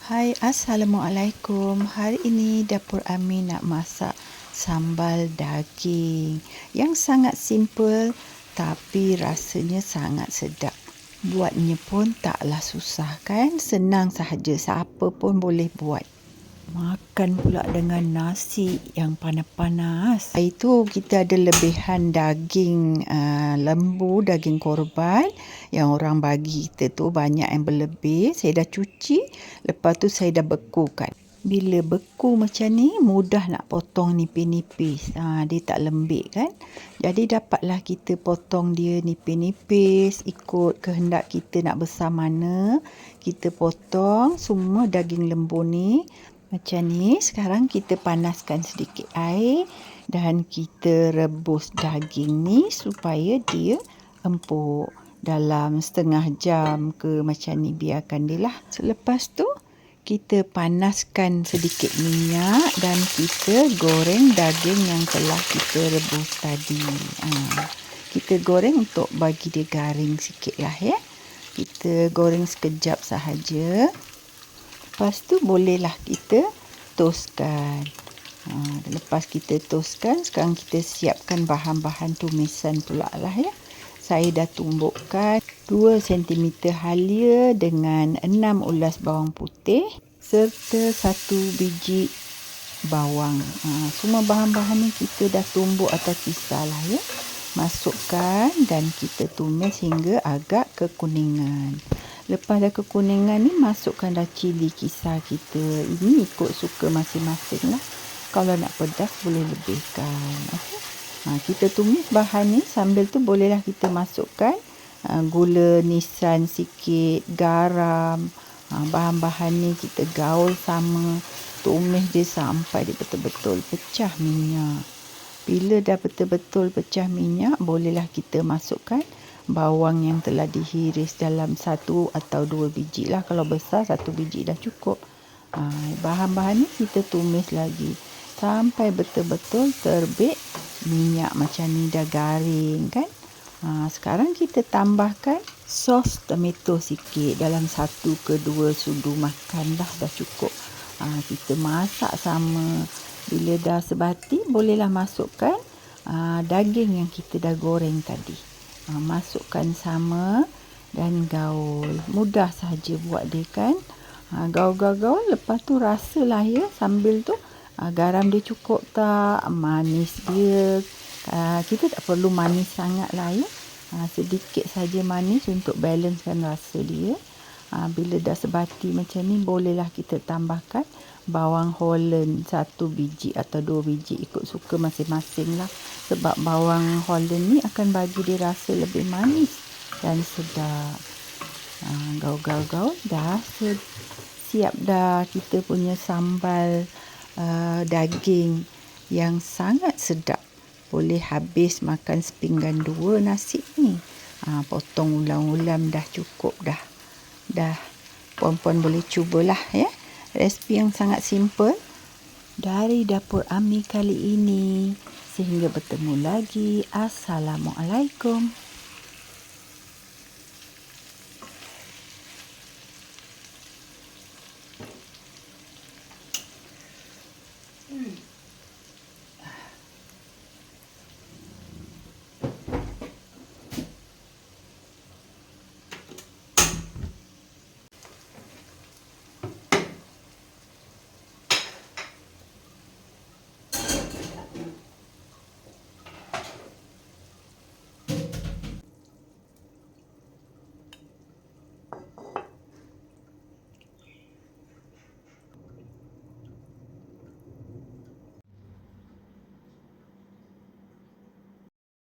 Hai, Assalamualaikum. Hari ini dapur Ami nak masak sambal daging yang sangat simple tapi rasanya sangat sedap. Buatnya pun taklah susah kan? Senang sahaja, siapa pun boleh buat. Makan pula dengan nasi yang panas-panas. Itu kita ada lebihan daging lembu, daging korban yang orang bagi kita tu banyak yang berlebih. Saya dah cuci, lepas tu saya dah bekukan. Bila beku macam ni, mudah nak potong nipis-nipis. Dia tak lembik kan? Jadi dapatlah kita potong dia nipis-nipis ikut kehendak kita nak besar mana. Kita potong semua daging lembu ni macam ni. Sekarang kita panaskan sedikit air dan kita rebus daging ni supaya dia empuk. Dalam setengah jam ke macam ni biarkan dia lah. Selepas tu kita panaskan sedikit minyak dan kita goreng daging yang telah kita rebus tadi. Kita goreng untuk bagi dia garing sikit lah ya. Kita goreng sekejap sahaja. Lepas tu bolehlah kita toskan. Lepas kita toskan, sekarang kita siapkan bahan-bahan tumisan pula lah ya. Saya dah tumbukkan 2 cm halia dengan 6 ulas bawang putih serta 1 biji bawang. Semua bahan-bahan ni kita dah tumbuk atau kisar lah ya. Masukkan dan kita tumis hingga agak kekuningan. Lepas dah kekuningan ni, masukkan dah cili kisar kita. Ini ikut suka masing-masing lah. Kalau nak pedas boleh lebihkan. Okay. Kita tumis bahan ni, sambil tu bolehlah kita masukkan gula nisan sikit, garam. Bahan-bahan ni kita gaul sama, tumis dia sampai dia betul-betul pecah minyak. Bila dah betul-betul pecah minyak, bolehlah kita masukkan bawang yang telah dihiris dalam 1 atau 2 biji lah. Kalau besar 1 biji dah cukup. Bahan-bahan ni kita tumis lagi sampai betul-betul terbit minyak macam ni, dah garing kan. Sekarang kita tambahkan sos tomato sikit dalam 1 ke 2 sudu makan dah cukup. Kita masak sama. Bila dah sebati, bolehlah masukkan daging yang kita dah goreng tadi. Masukkan sama dan gaul. Mudah sahaja buat dia kan. Gaul-gaul, lepas tu rasalah ya, sambil tu garam dia cukup tak, manis dia. Kita tak perlu manis sangat lah ya. Sedikit saja manis untuk balancekan rasa dia. Bila dah sebati macam ni, bolehlah kita tambahkan bawang Holland 1 biji atau 2 biji ikut suka masing-masing lah. Sebab bawang Holland ni akan bagi dia rasa lebih manis dan sedap. Gaul-gaul, dah siap dah kita punya sambal daging yang sangat sedap. Boleh habis makan sepinggan 2 nasi ni. Potong ulam-ulam dah cukup dah. Puan-puan boleh cubalah ya. Resipi yang sangat simple dari dapur Ami kali ini. Sehingga bertemu lagi. Assalamualaikum.